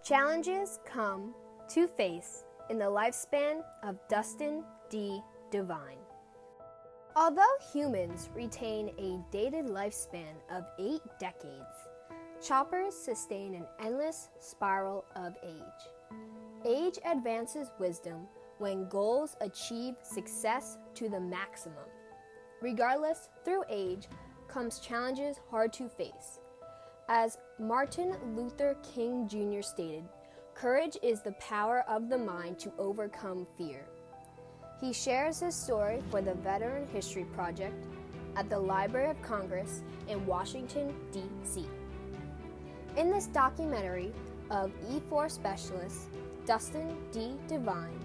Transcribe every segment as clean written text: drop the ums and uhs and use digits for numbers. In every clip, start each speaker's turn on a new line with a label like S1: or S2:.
S1: Challenges come to face in the lifespan of Dustin Devine. Although humans retain a dated lifespan of 8 decades, choppers sustain an endless spiral of age. Age advances wisdom when goals achieve success to the maximum. Regardless, through age comes challenges hard to face. As Martin Luther King Jr. stated, courage is the power of the mind to overcome fear. He shares his story for the Veteran History Project at the Library of Congress in Washington, D.C. In this documentary of E4 specialist Dustin Devine,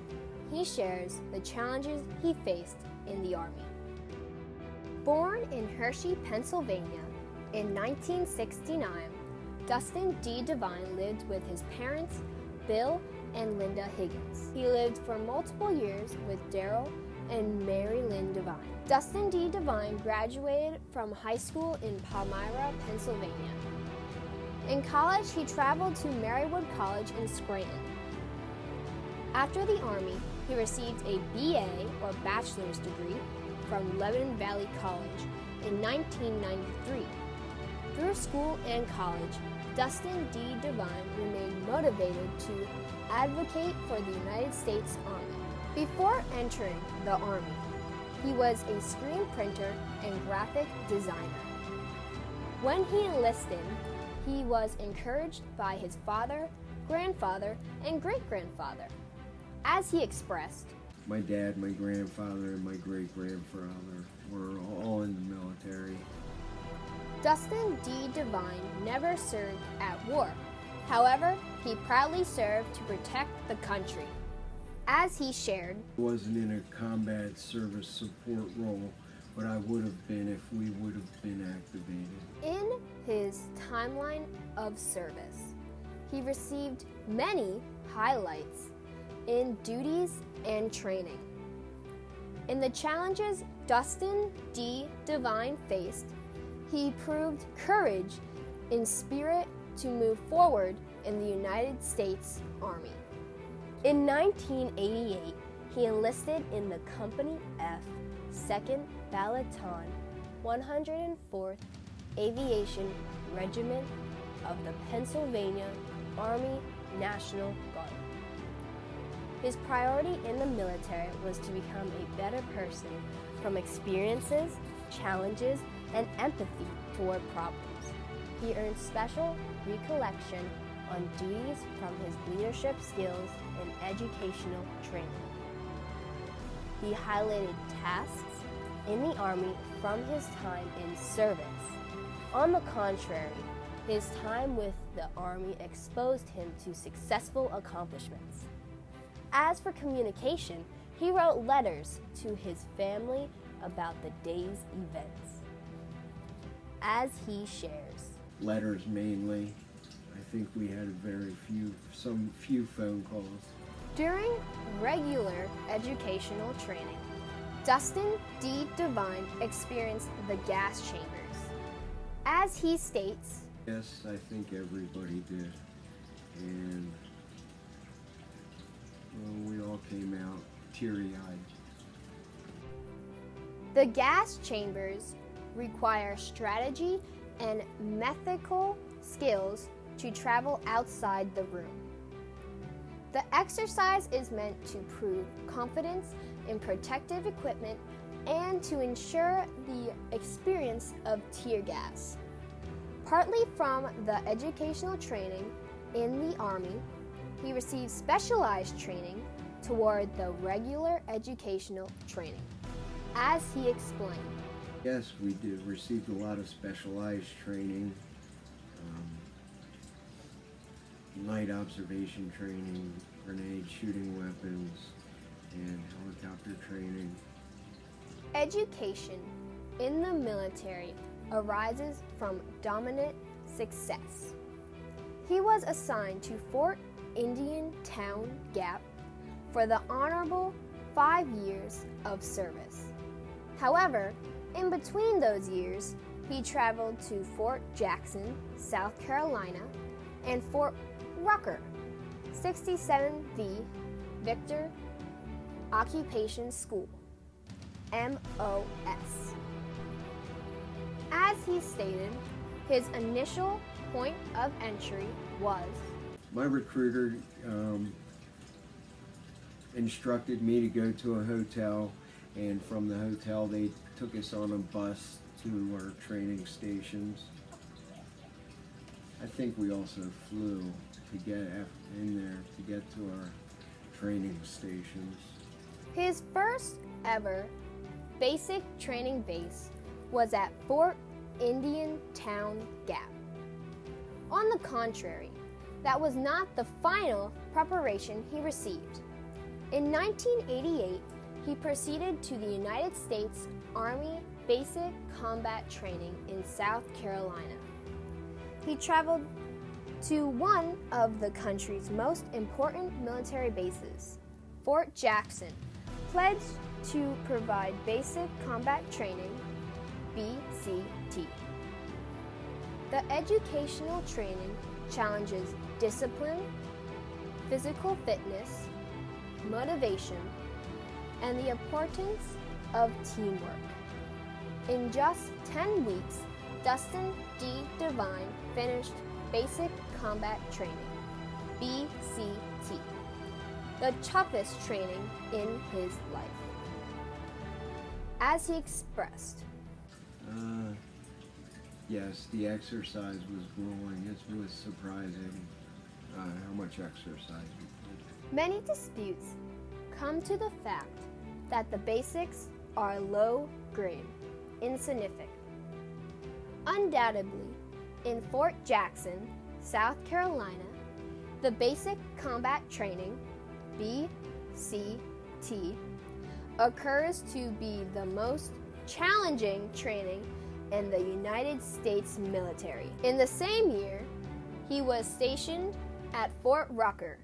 S1: he shares the challenges he faced in the Army. Born in Hershey, Pennsylvania in 1969, Dustin Devine lived with his parents, Bill and Linda Higgins. He lived for multiple years with Daryl and Mary Lynn Devine. Dustin Devine graduated from high school in Palmyra, Pennsylvania. In college, he traveled to Marywood College in Scranton. After the Army, he received a BA or bachelor's degree from Lebanon Valley College in 1993. Through school and college, Dustin Devine remained motivated to advocate for the United States Army. Before entering the Army, he was a screen printer and graphic designer. When he enlisted, he was encouraged by his father, grandfather, and great-grandfather. As he expressed,
S2: "My dad, my grandfather, and my great-grandfather were all in the military."
S1: Dustin Devine never served at war. However, he proudly served to protect the country. As he shared,
S2: I wasn't in a combat service support role, but I would have been if we would have been activated.
S1: In his timeline of service, he received many highlights in duties and training. In the challenges Dustin Devine faced, he proved courage and spirit to move forward in the United States Army. In 1988, he enlisted in the Company F, 2nd Battalion, 104th Aviation Regiment of the Pennsylvania Army National Guard. His priority in the military was to become a better person from experiences, challenges, and empathy toward problems. He earned special recollection on duties from his leadership skills and educational training. He highlighted tasks in the Army from his time in service. On the contrary, his time with the Army exposed him to successful accomplishments. As for communication, he wrote letters to his family about the day's events. As he shares,
S2: Letters mainly. I think we had some few phone calls.
S1: During regular educational training, Dustin Devine experienced the gas chambers. As he states,
S2: Yes, I think everybody did. And well, we all came out teary-eyed.
S1: the gas chambers require strategy and methodical skills to travel outside the room. The exercise is meant to prove confidence in protective equipment and to ensure the experience of tear gas. Partly from the educational training in the Army, he received specialized training toward the regular educational training. As he explained,
S2: Yes, we did. Received a lot of specialized training, night observation training, grenade shooting weapons, and helicopter training.
S1: education in the military arises from dominant success. He was assigned to Fort Indian Town Gap for the honorable 5 years of service. However, in between those years, he traveled to Fort Jackson, South Carolina, and Fort Rucker, 67V Victor Occupation School, MOS. As he stated, his initial point of entry was,
S2: my recruiter instructed me to go to a hotel, and from the hotel they took us on a bus to our training stations. I think we also flew to get in there to get to our training stations.
S1: his first ever basic training base was at Fort Indian Town Gap. On the contrary, that was not the final preparation he received. In 1988, he proceeded to the United States Army Basic Combat Training in South Carolina. He traveled to one of the country's most important military bases, Fort Jackson, pledged to provide basic combat training, BCT. The educational training challenges discipline, physical fitness, motivation, and the importance of teamwork. In just 10 weeks, Dustin D. Devine finished Basic Combat Training, BCT, the toughest training in his life. As he expressed,
S2: Yes, the exercise was grueling. It was surprising how much exercise we did.
S1: many disputes come to the fact that the basics are low grade, insignificant. Undoubtedly, in Fort Jackson, South Carolina, the Basic Combat Training, BCT, occurs to be the most challenging training in the United States military. In the same year, he was stationed at Fort Rucker,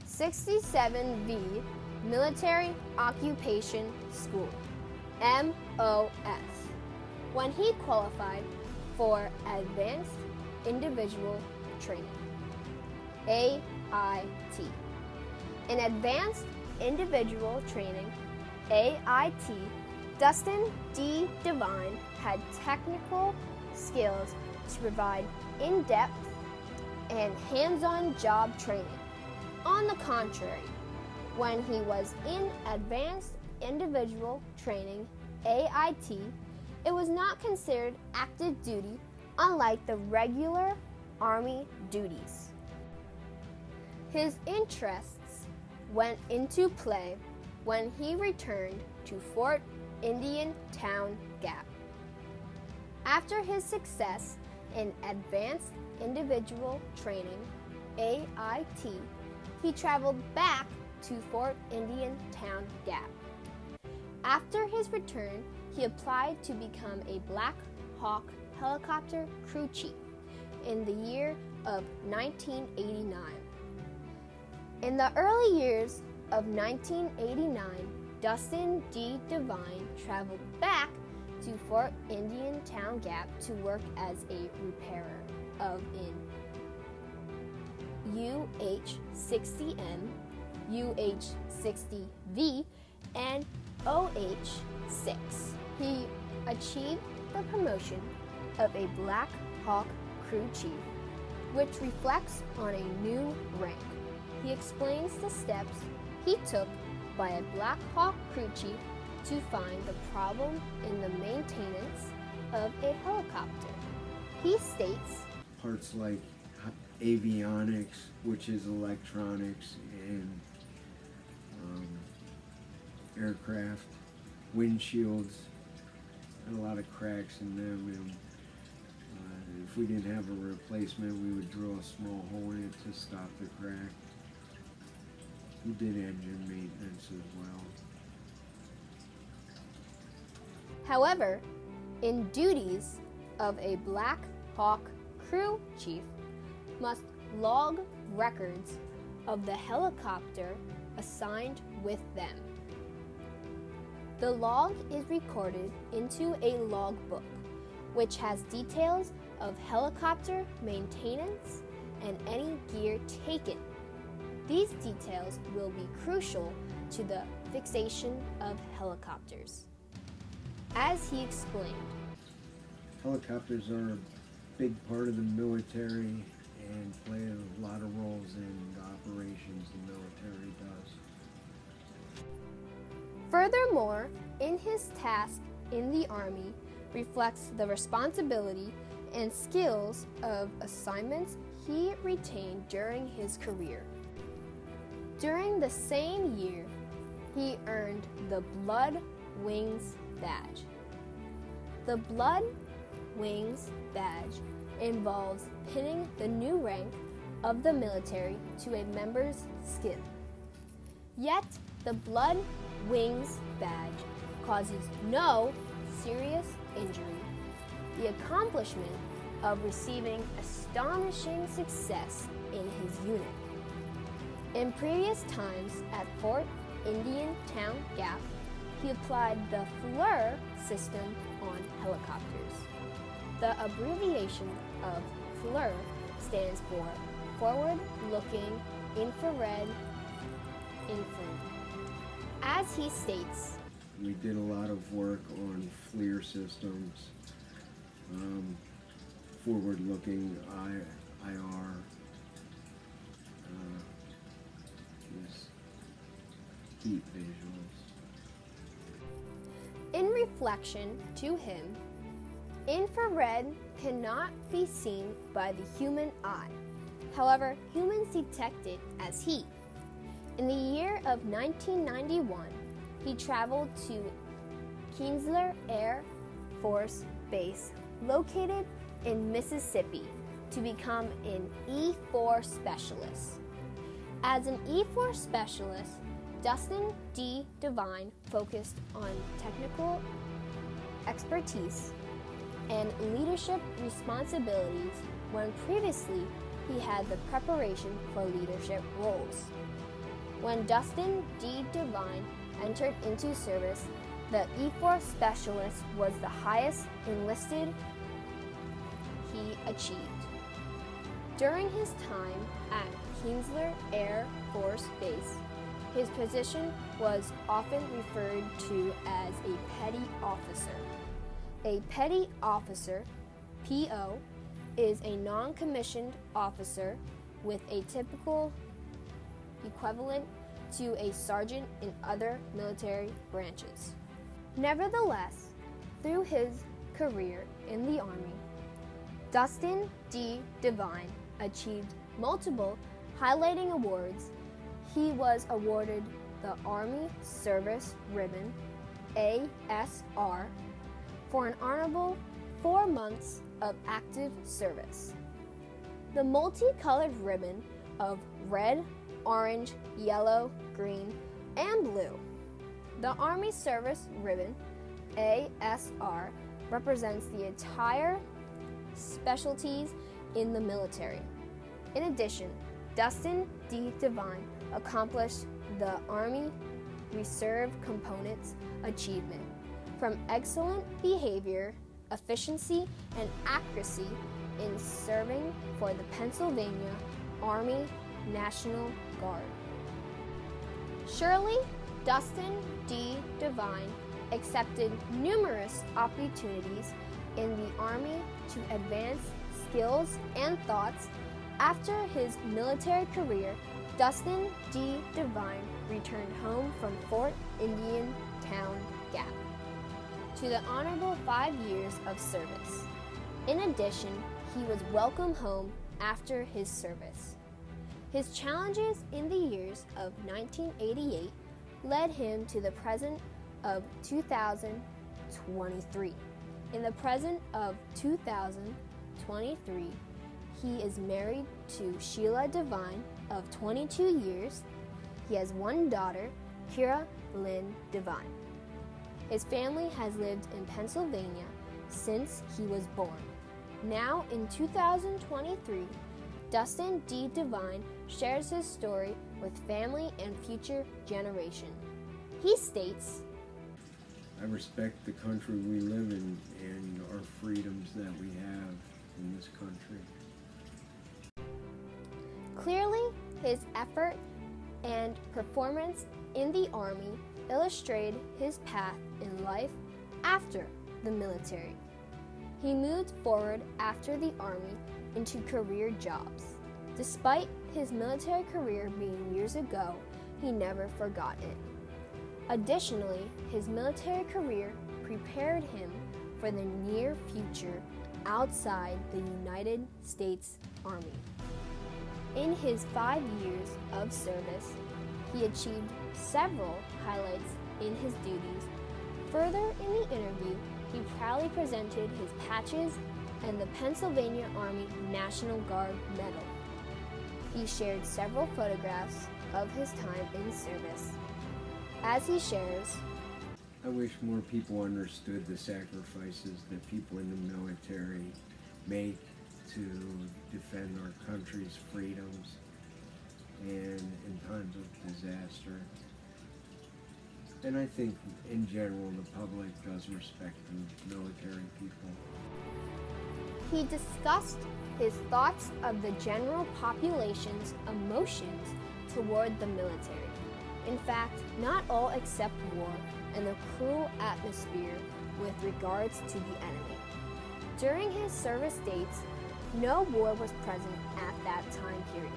S1: 67V Military Occupation School, MOS, when he qualified for Advanced Individual Training, AIT. In Advanced Individual Training, AIT, Dustin D. Devine had technical skills to provide in-depth and hands-on job training. On the contrary, when he was in Advanced Individual Training, AIT, it was not considered active duty, unlike the regular Army duties. His interests went into play when he returned to Fort Indian Town Gap. After his success in Advanced Individual Training, AIT, he traveled back to Fort Indian Town Gap. After his return, he applied to become a Black Hawk helicopter crew chief in the year of 1989. In the early years of 1989, Dustin D. Devine traveled back to Fort Indian Town Gap to work as a repairer of an UH-60M, UH-60V, and OH-6. He achieved the promotion of a Black Hawk crew chief, which reflects on a new rank. He explains the steps he took by a Black Hawk crew chief to find the problem in the maintenance of a helicopter. He states,
S2: Parts like avionics, which is electronics, and aircraft, windshields, and a lot of cracks in them. And, if we didn't have a replacement, we would drill a small hole in it to stop the crack. We did engine maintenance as well.
S1: however, in duties of a Black Hawk crew chief must log records of the helicopter assigned with them. The log is recorded into a logbook, which has details of helicopter maintenance and any gear taken. These details will be crucial to the fixation of helicopters. As he explained,
S2: helicopters are a big part of the military and play a lot of roles in the operations the military does.
S1: furthermore, in his task in the Army reflects the responsibility and skills of assignments he retained during his career. During the same year, he earned the Blood Wings Badge. The Blood Wings Badge involves pinning the new rank of the military to a member's skin. Yet, the Blood Wings Badge causes no serious injury. The accomplishment of receiving astonishing success in his unit. In previous times at Fort Indian Town Gap, he applied the FLIR system on helicopters. The abbreviation of FLIR stands for Forward Looking Infrared Infrared. As he states,
S2: we did a lot of work on FLIR systems, forward-looking IR, heat visuals.
S1: in reflection to him, infrared cannot be seen by the human eye. However, humans detect it as heat. In the year of 1991, he traveled to Kinsler Air Force Base, located in Mississippi, to become an E4 specialist. As an E4 specialist, Dustin D. Devine focused on technical expertise and leadership responsibilities when previously he had the preparation for leadership roles. When Dustin D. Devine entered into service, the E4 specialist was the highest enlisted he achieved. During his time at Kinsler Air Force Base, his position was often referred to as a petty officer. A petty officer, PO, is a non-commissioned officer with a typical equivalent to a sergeant in other military branches. Nevertheless, through his career in the Army, Dustin D. Devine achieved multiple highlighting awards. He was awarded the Army Service Ribbon, ASR, for an honorable 4 months of active service. The multicolored ribbon of red, orange, yellow, green, and blue. The Army Service Ribbon, ASR, represents the entire specialties in the military. In addition, Dustin D. Devine accomplished the Army Reserve Component's achievement from excellent behavior, efficiency, and accuracy in serving for the Pennsylvania Army National Guard. Surely, Dustin D. Devine accepted numerous opportunities in the Army to advance skills and thoughts. After his military career, Dustin D. Devine returned home from Fort Indian Town Gap to the honorable 5 years of service. In addition, he was welcomed home after his service. His challenges in the years of 1988 led him to the present of 2023. In the present of 2023, he is married to Sheila Devine of 22 years. He has one daughter, Kira Lynn Devine. His family has lived in Pennsylvania since he was born. Now in 2023, Dustin D. Devine shares his story with family and future generation. He states,
S2: I respect the country we live in and our freedoms that we have in this country.
S1: clearly his effort and performance in the Army illustrated his path in life after the military. He moved forward after the Army into career jobs. Despite his military career being years ago, he never forgot it. Additionally, his military career prepared him for the near future outside the United States Army. In his 5 years of service, he achieved several highlights in his duties. Further in the interview, he proudly presented his patches and the Pennsylvania Army National Guard Medal. He shared several photographs of his time in service. As he shares,
S2: I wish more people understood the sacrifices that people in the military make to defend our country's freedoms and in times of disaster. And I think in general the public does respect the military people.
S1: he discussed his thoughts of the general population's emotions toward the military. In fact, not all accept war and the cruel atmosphere with regards to the enemy. During his service dates, no war was present at that time period.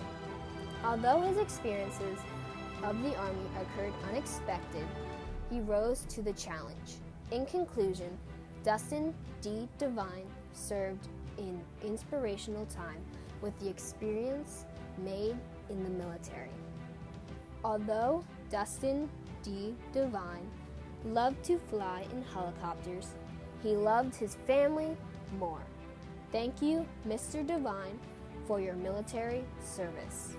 S1: Although his experiences of the Army occurred unexpected, he rose to the challenge. In conclusion, Dustin D. Devine served in inspirational time with the experience made in the military. Although Dustin D. Devine loved to fly in helicopters, he loved his family more. Thank you, Mr. Devine, for your military service.